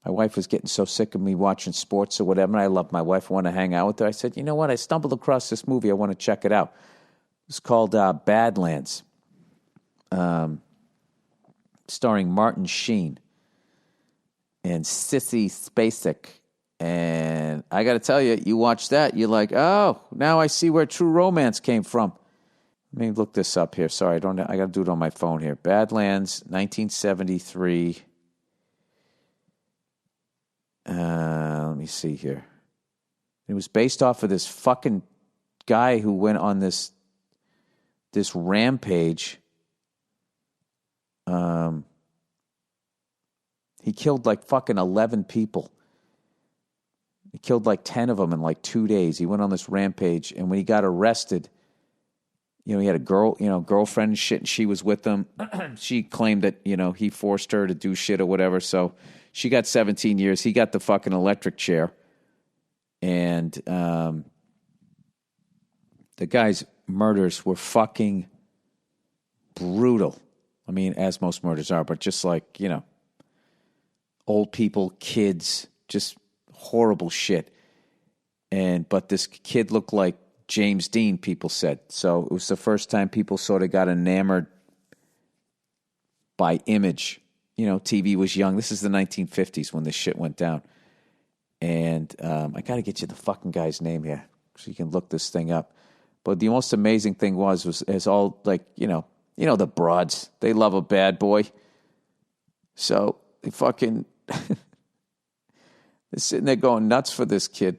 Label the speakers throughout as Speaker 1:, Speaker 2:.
Speaker 1: My wife was getting so sick of me watching sports or whatever, and I love my wife. I want to hang out with her. I said, you know what? I stumbled across this movie. I want to check it out. It's called Badlands, starring Martin Sheen and Sissy Spacek. And I got to tell you, you watch that, you're like, oh, now I see where True Romance came from. Let me look this up here. Sorry, I got to do it on my phone here. Badlands, 1973. Let me see here. It was based off of this fucking guy who went on this rampage. He killed like fucking 11 people. He killed like 10 of them in like 2 days. He went on this rampage, and when he got arrested, he had a girlfriend and shit, and she was with him. She claimed that, he forced her to do shit or whatever, so she got 17 years. He got the fucking electric chair. And the guy's murders were fucking brutal. I mean, as most murders are, but just like, old people, kids, just horrible shit. But this kid looked like James Dean, people said. So it was the first time people sort of got enamored by image. TV was young. This is the 1950s when this shit went down. And I got to get you the fucking guy's name here so you can look this thing up. But the most amazing thing was all like, the broads. They love a bad boy. So they fucking... they're sitting there going nuts for this kid.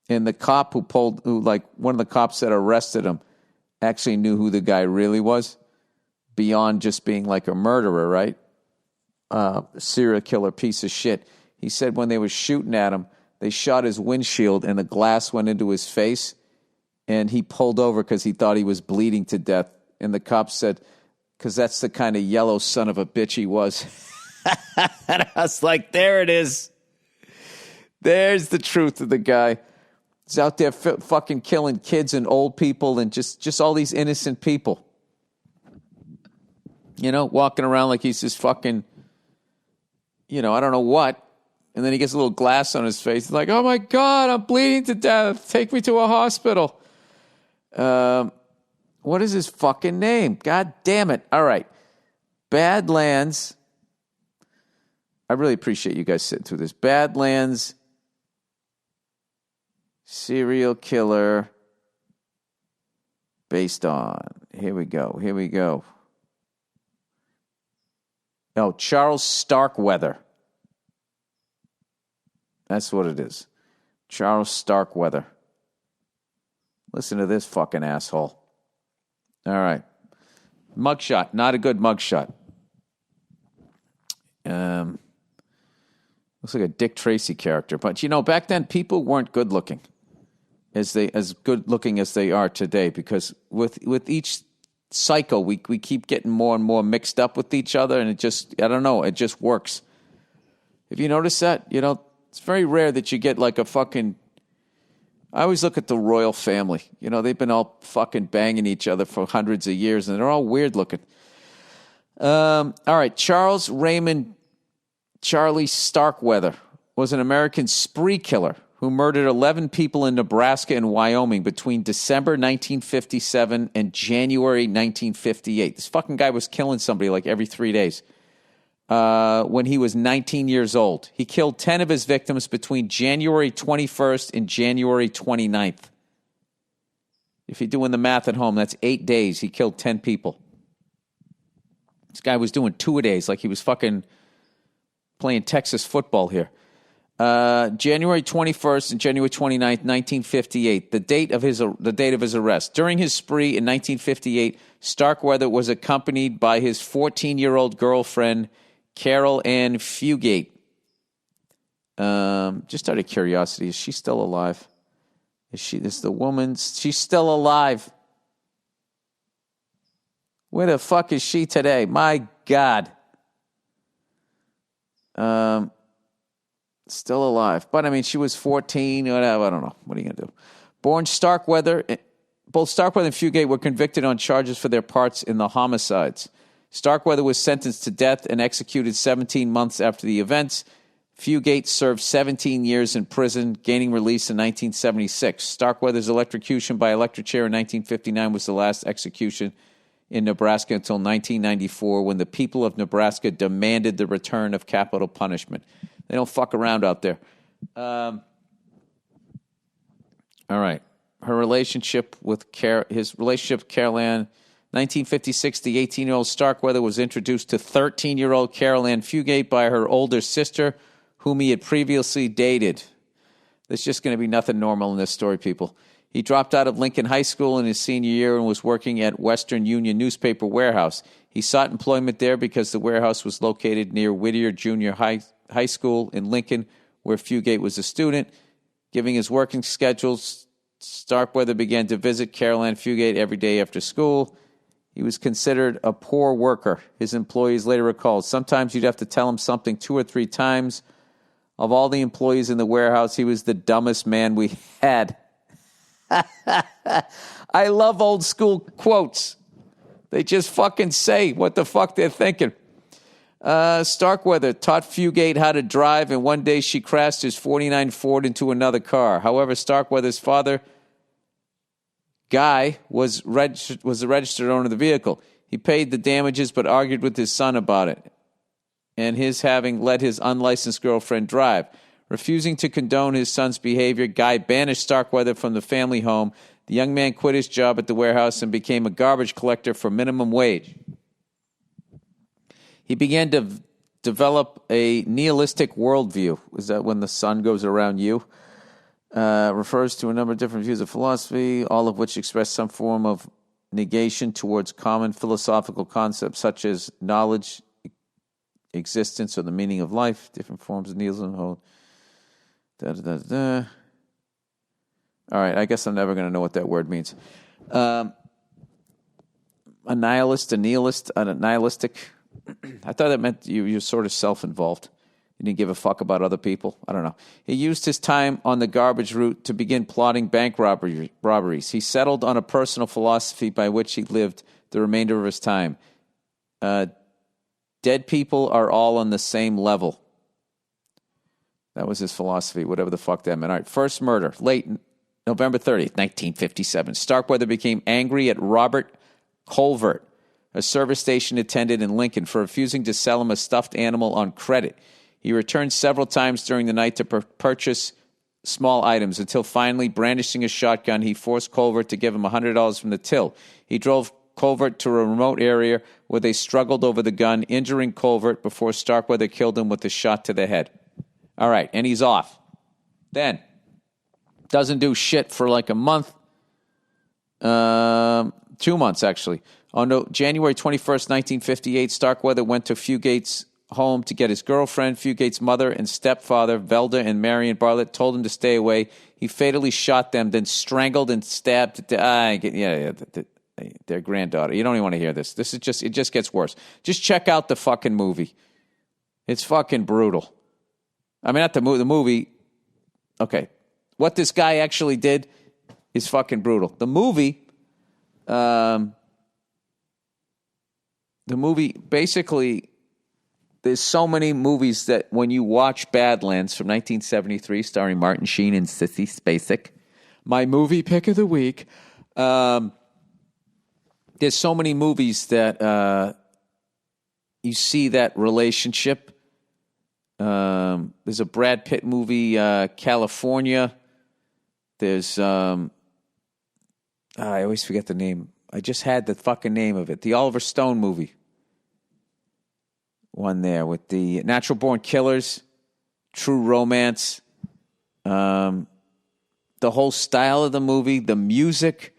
Speaker 1: And the cop one of the cops that arrested him actually knew who the guy really was beyond just being like a murderer, right? Serial killer piece of shit. He said when they were shooting at him, they shot his windshield and the glass went into his face, and he pulled over because he thought he was bleeding to death. And the cop said, because that's the kind of yellow son of a bitch he was. And I was like, there it is. There's the truth of the guy. He's out there fucking killing kids and old people and just all these innocent people. Walking around like he's this fucking, I don't know what. And then he gets a little glass on his face. He's like, oh my God, I'm bleeding to death. Take me to a hospital. What is his fucking name? God damn it. All right. Badlands. I really appreciate you guys sitting through this. Badlands. Serial killer. Based on. Here we go. Oh, Charles Starkweather. That's what it is. Charles Starkweather. Listen to this fucking asshole. All right. Mugshot. Not a good mugshot. Looks like a Dick Tracy character. But, back then people weren't good looking. As good looking as they are today. Because with each cycle, we keep getting more and more mixed up with each other. And it just works. Have you noticed that? It's very rare that you get like a fucking... I always look at the royal family. They've been all fucking banging each other for hundreds of years, and they're all weird looking. All right, Charles Raymond Charlie Starkweather was an American spree killer who murdered 11 people in Nebraska and Wyoming between December 1957 and January 1958. This fucking guy was killing somebody like every 3 days. When he was 19 years old. He killed 10 of his victims between January 21st and January 29th. If you're doing the math at home, that's 8 days. He killed 10 people. This guy was doing 2 a days like he was fucking playing Texas football here. January 21st and January 29th, 1958, the date of his arrest. During his spree in 1958, Starkweather was accompanied by his 14-year-old girlfriend, Carol Ann Fugate. Just out of curiosity, is she still alive? Is the woman? She's still alive. Where the fuck is she today? My God. Still alive. But, I mean, she was 14, whatever. I don't know. What are you going to do? Both Starkweather and Fugate were convicted on charges for their parts in the homicides. Starkweather was sentenced to death and executed 17 months after the events. Fugate served 17 years in prison, gaining release in 1976. Starkweather's electrocution by electric chair in 1959 was the last execution in Nebraska until 1994, when the people of Nebraska demanded the return of capital punishment. They don't fuck around out there. All right. Her relationship with his relationship with Carol Ann. 1956, the 18-year-old Starkweather was introduced to 13-year-old Carol Ann Fugate by her older sister, whom he had previously dated. There's just going to be nothing normal in this story, people. He dropped out of Lincoln High School in his senior year and was working at Western Union Newspaper Warehouse. He sought employment there because the warehouse was located near Whittier Junior High School in Lincoln, where Fugate was a student. Given his working schedules, Starkweather began to visit Carol Ann Fugate every day after school. He was considered a poor worker. His employees later recalled, sometimes you'd have to tell him something 2 or 3 times. Of all the employees in the warehouse, he was the dumbest man we had. I love old school quotes. They just fucking say what the fuck they're thinking. Starkweather taught Fugate how to drive, and one day she crashed his 49 Ford into another car. However, Starkweather's father, Guy, was the registered owner of the vehicle. He paid the damages but argued with his son about it, and his having let his unlicensed girlfriend drive. Refusing to condone his son's behavior, Guy banished Starkweather from the family home. The young man quit his job at the warehouse and became a garbage collector for minimum wage. He began to develop a nihilistic worldview. Is that when the sun goes around you? Refers to a number of different views of philosophy, all of which express some form of negation towards common philosophical concepts such as knowledge, existence, or the meaning of life. Different forms of nihilism hold. All right, I guess I'm never going to know what that word means. A nihilist, a nihilist, a nihilistic. I thought that meant you're sort of self-involved. You didn't give a fuck about other people. I don't know. He used his time on the garbage route to begin plotting bank robberies. He settled on a personal philosophy by which he lived the remainder of his time. Dead people are all on the same level. That was his philosophy, whatever the fuck that meant. All right, first murder, late November 30th, 1957. Starkweather became angry at Robert Colvert, a service station attendant in Lincoln, for refusing to sell him a stuffed animal on credit. He returned several times during the night to purchase small items until finally, brandishing a shotgun, he forced Colvert to give him $100 from the till. He drove Colvert to a remote area where they struggled over the gun, injuring Colvert before Starkweather killed him with a shot to the head. All right, and he's off. Then, doesn't do shit for like a month. 2 months, actually. On January 21st, 1958, Starkweather went to Fugate's home to get his girlfriend. Fugate's mother and stepfather, Velda and Marion Bartlett, told him to stay away. He fatally shot them, then strangled and stabbed their granddaughter. You don't even want to hear this. It just gets worse. Just check out the fucking movie. It's fucking brutal. I mean, not the movie. Okay. What this guy actually did is fucking brutal. The movie, basically, there's so many movies that when you watch Badlands from 1973, starring Martin Sheen and Sissy Spacek, my movie pick of the week, there's so many movies that you see that relationship. There's a Brad Pitt movie, California. There's, I always forget the name. I just had the fucking name of it. The Oliver Stone movie. One there with the Natural Born Killers, True Romance, the whole style of the movie, the music,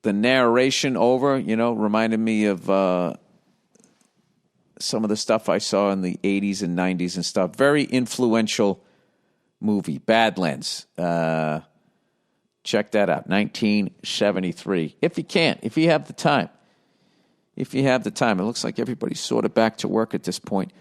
Speaker 1: the narration reminded me of some of the stuff I saw in the 80s and 90s and stuff. Very influential movie, Badlands. Check that out, 1973. If you have the time. It looks like everybody's sort of back to work at this point.